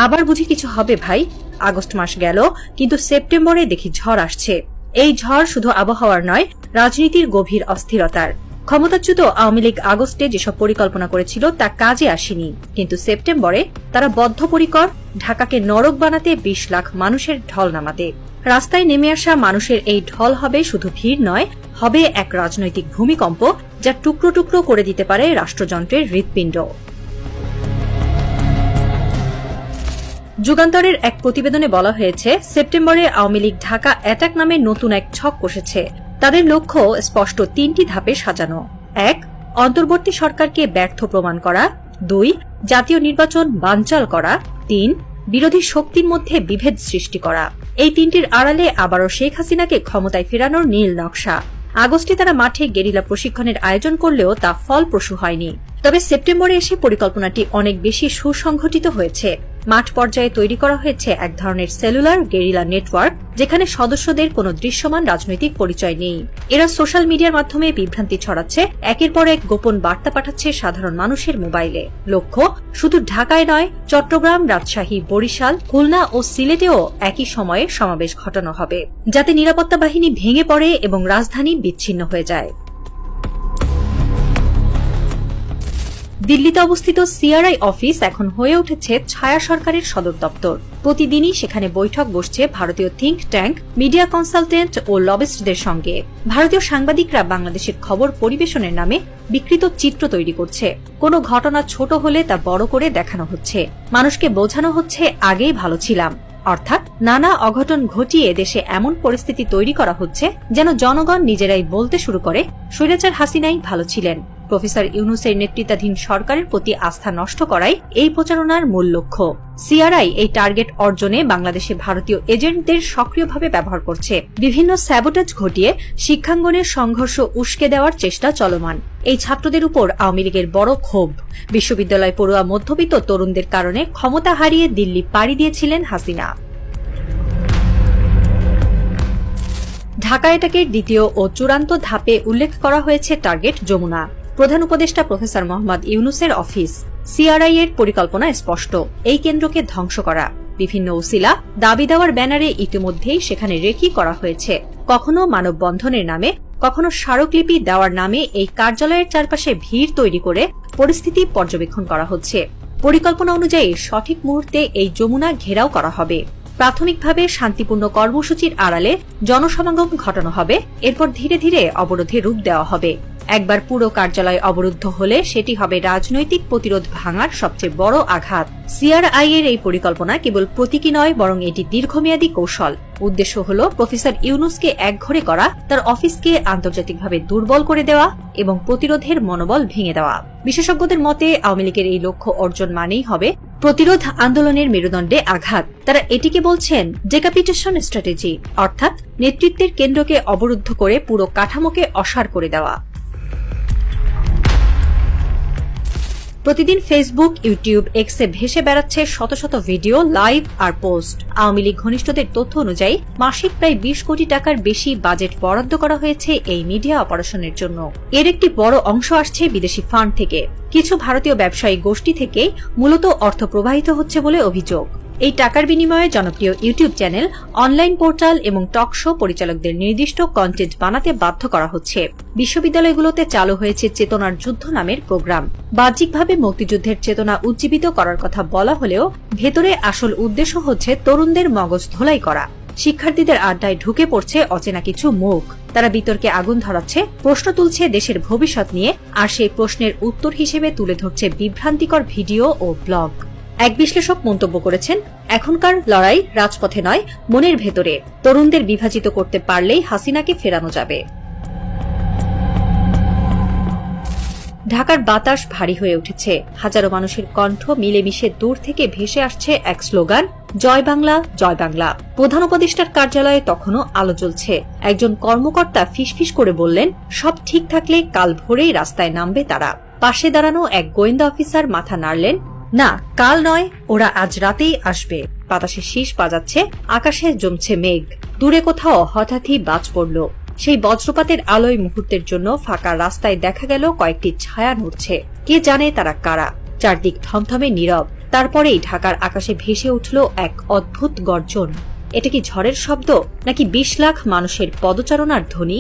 আবার বুঝি কিছু হবে ভাই? আগস্ট মাস গেল, কিন্তু সেপ্টেম্বরে দেখি ঝড় আসছে। এই ঝড় শুধু আবহাওয়ার নয়, রাজনীতির গভীর অস্থিরতার। ক্ষমতাচ্যুত আওয়ামী লীগ আগস্টে যেসব পরিকল্পনা করেছিল তা কাজে আসেনি, কিন্তু সেপ্টেম্বরে তারা বদ্ধপরিকর ঢাকাকে নরক বানাতে ২০ লাখ মানুষের ঢল নামাতে। রাস্তায় নেমে আসা মানুষের এই ঢল হবে শুধু ভিড় নয়, হবে এক রাজনৈতিক ভূমিকম্প যা টুকরো টুকরো করে দিতে পারে রাষ্ট্রযন্ত্রের হৃৎপিণ্ড। যুগান্তরের এক প্রতিবেদনে বলা হয়েছে, সেপ্টেম্বরে আওয়ামী লীগ ঢাকা অ্যাটাক নামে নতুন এক ছক কষেছে। তাদের লক্ষ্য স্পষ্ট ৩টি ধাপে সাজানো। ১. অন্তর্বর্তী সরকারকে ব্যর্থ প্রমাণ করা। ২. জাতীয় নির্বাচন বানচাল করা। ৩. বিরোধী শক্তির মধ্যে বিভেদ সৃষ্টি করা। এই তিনটির আড়ালে আবারও শেখ হাসিনাকে ক্ষমতায় ফেরানোর নীল নকশা। আগস্টে তারা মাঠে গেরিলা প্রশিক্ষণের আয়োজন করলেও তা ফলপ্রসূ হয়নি। তবে সেপ্টেম্বরে এসে পরিকল্পনাটি অনেক বেশি সুসংগঠিত হয়েছে। মাঠ পর্যায়ে তৈরি করা হয়েছে এক ধরনের সেলুলার গেরিলা নেটওয়ার্ক, যেখানে সদস্যদের কোনো দৃশ্যমান রাজনৈতিক পরিচয় নেই। এরা সোশ্যাল মিডিয়ার মাধ্যমে বিভ্রান্তি ছড়াচ্ছে, একের পর এক গোপন বার্তা পাঠাচ্ছে সাধারণ মানুষের মোবাইলে। লক্ষ্য শুধু ঢাকায় নয়, চট্টগ্রাম, রাজশাহী, বরিশাল, খুলনা ও সিলেটেও একই সময়ে সমাবেশ ঘটানো হবে, যাতে নিরাপত্তা বাহিনী ভেঙে পড়ে এবং রাজধানী বিচ্ছিন্ন হয়ে যায়। দিল্লিতে অবস্থিত সিআরআই অফিস এখন হয়ে উঠেছে ছায়া সরকারের সদর দপ্তর। প্রতিদিনই সেখানে বৈঠক বসছে ভারতীয় থিঙ্ক ট্যাঙ্ক, মিডিয়া কনসালটেন্ট ও লবিস্টদের সঙ্গে। ভারতীয় সাংবাদিকরা বাংলাদেশের খবর পরিবেশনের নামে বিকৃত চিত্র তৈরি করছে। কোনো ঘটনা ছোট হলে তা বড় করে দেখানো হচ্ছে। মানুষকে বোঝানো হচ্ছে আগেই ভালো ছিলাম, অর্থাৎ নানা অঘটন ঘটিয়ে দেশে এমন পরিস্থিতি তৈরি করা হচ্ছে যেন জনগণ নিজেরাই বলতে শুরু করে স্বৈরাচার হাসিনাই ভালো ছিলেন। প্রফেসর ইউনূসের নেতৃত্বাধীন সরকারের প্রতি আস্থা নষ্ট করাই এই প্রচারণার মূল লক্ষ্য। সিআরআই এই টার্গেট অর্জনে বাংলাদেশে ভারতীয় এজেন্টদের সক্রিয়ভাবে ব্যবহার করছে। বিভিন্ন স্যাবোটেজ ঘটিয়ে শিক্ষাঙ্গনের সংঘর্ষ উস্কে দেওয়ার চেষ্টা চলমান। এই ছাত্রদের উপর আওয়ামী লীগের বড় ক্ষোভ। বিশ্ববিদ্যালয় পড়ুয়া মধ্যবিত্ত তরুণদের কারণে ক্ষমতা হারিয়ে দিল্লি পাড়ি দিয়েছিলেন হাসিনা। ঢাকা অ্যাটাকের দ্বিতীয় ও চূড়ান্ত ধাপে উল্লেখ করা হয়েছে টার্গেট যমুনা। প্রধান উপদেষ্টা প্রফেসর মোহাম্মদ ইউনূসের অফিস। সিআরআই এর পরিকল্পনা স্পষ্ট, এই কেন্দ্রকে ধ্বংস করা। বিভিন্ন উসিলা দাবি দেওয়ার ব্যানারে ইতিমধ্যেই সেখানে রেকি করা হয়েছে। কখনো মানববন্ধনের নামে, কখনো স্মারকলিপি দেওয়ার নামে এই কার্যালয়ের চারপাশে ভিড় তৈরি করে পরিস্থিতি পর্যবেক্ষণ করা হচ্ছে। পরিকল্পনা অনুযায়ী সঠিক মুহূর্তে এই যমুনা ঘেরাও করা হবে। প্রাথমিকভাবে শান্তিপূর্ণ কর্মসূচির আড়ালে জনসমাগম ঘটানো হবে, এরপর ধীরে ধীরে অবরোধে রূপ দেওয়া হবে। একবার পুরো কার্যালয় অবরুদ্ধ হলে সেটি হবে রাজনৈতিক প্রতিরোধ ভাঙার সবচেয়ে বড় আঘাত। সিআরআই এর এই পরিকল্পনা কেবল প্রতীকী নয়, বরং এটি দীর্ঘমেয়াদী কৌশল। উদ্দেশ্য হল প্রফেসর ইউনূসকে একঘরে করা, তার অফিসকে আন্তর্জাতিকভাবে দুর্বল করে দেওয়া এবং প্রতিরোধের মনোবল ভেঙে দেওয়া। বিশেষজ্ঞদের মতে আওয়ামী লীগের এই লক্ষ্য অর্জন মানেই হবে প্রতিরোধ আন্দোলনের মেরুদণ্ডে আঘাত। তারা এটিকে বলছেন ডেকাপিটেশন স্ট্র্যাটেজি, অর্থাৎ নেতৃত্বের কেন্দ্রকে অবরুদ্ধ করে পুরো কাঠামোকে অসাড় করে দেওয়া। প্রতিদিন ফেসবুক, ইউটিউব, এক্সে ভেসে বেড়াচ্ছে শত শত ভিডিও, লাইভ আর পোস্ট। আওয়ামী লীগ ঘনিষ্ঠদের তথ্য অনুযায়ী মাসিক প্রায় ২০ কোটি টাকার বেশি বাজেট বরাদ্দ করা হয়েছে এই মিডিয়া অপারেশনের জন্য। এর একটি বড় অংশ আসছে বিদেশি ফান্ড থেকে। কিছু ভারতীয় ব্যবসায়ী গোষ্ঠী থেকেই মূলত অর্থ প্রবাহিত হচ্ছে বলে অভিযোগ। এই টাকার বিনিময়ে জনপ্রিয় ইউটিউব চ্যানেল, অনলাইন পোর্টাল এবং টক শো পরিচালকদের নির্দিষ্ট কন্টেন্ট বানাতে বাধ্য করা হচ্ছে। বিশ্ববিদ্যালয়গুলোতে চালু হয়েছে চেতনার যুদ্ধ নামের প্রোগ্রাম। বাহ্যিকভাবে মুক্তিযুদ্ধের চেতনা উজ্জীবিত করার কথা বলা হলেও ভেতরে আসল উদ্দেশ্য হচ্ছে তরুণদের মগজ ধোলাই করা। শিক্ষার্থীদের আড্ডায় ঢুকে পড়ছে অচেনা কিছু মুখ। তারা বিতর্কে আগুন ধরাচ্ছে, প্রশ্ন তুলছে দেশের ভবিষ্যৎ নিয়ে, আর সেই প্রশ্নের উত্তর হিসেবে তুলে ধরছে বিভ্রান্তিকর ভিডিও ও ব্লগ। এক বিশ্লেষক মন্তব্য করেছেন, এখনকার লড়াই রাজপথে নয়, মনের ভেতরে। তরুণদের বিভাজিত করতে পারলেই হাসিনাকে ফেরানো যাবে। ঢাকার বাতাস ভারী হয়ে উঠেছে। হাজারো মানুষের কণ্ঠ মিলেমিশে দূর থেকে ভেসে আসছে এক স্লোগান, জয় বাংলা, জয় বাংলা। প্রধান উপদেষ্টার কার্যালয়ে তখনও আলো জ্বলছে। একজন কর্মকর্তা ফিসফিস করে বললেন, সব ঠিক থাকলে কাল ভোরেই রাস্তায় নামবে তারা। পাশে দাঁড়ানো এক গোয়েন্দা অফিসার মাথা নাড়লেন, না, কাল নয়, ওরা আজ রাতেই আসবে। বাতাসে শীষ বাজাচ্ছে, আকাশে জমছে মেঘ। দূরে কোথাও হঠাৎই বাজ পড়ল। সেই বজ্রপাতের আলোয় মুহূর্তের জন্য ফাঁকা রাস্তায় দেখা গেল কয়েকটি ছায়া নড়ছে। কে জানে তারা কারা। চারদিক থমথমে নীরব। তারপরেই ঢাকার আকাশে ভেসে উঠল এক অদ্ভুত গর্জন। এটা কি ঝড়ের শব্দ নাকি 20 লাখ মানুষের পদচারণার ধ্বনি?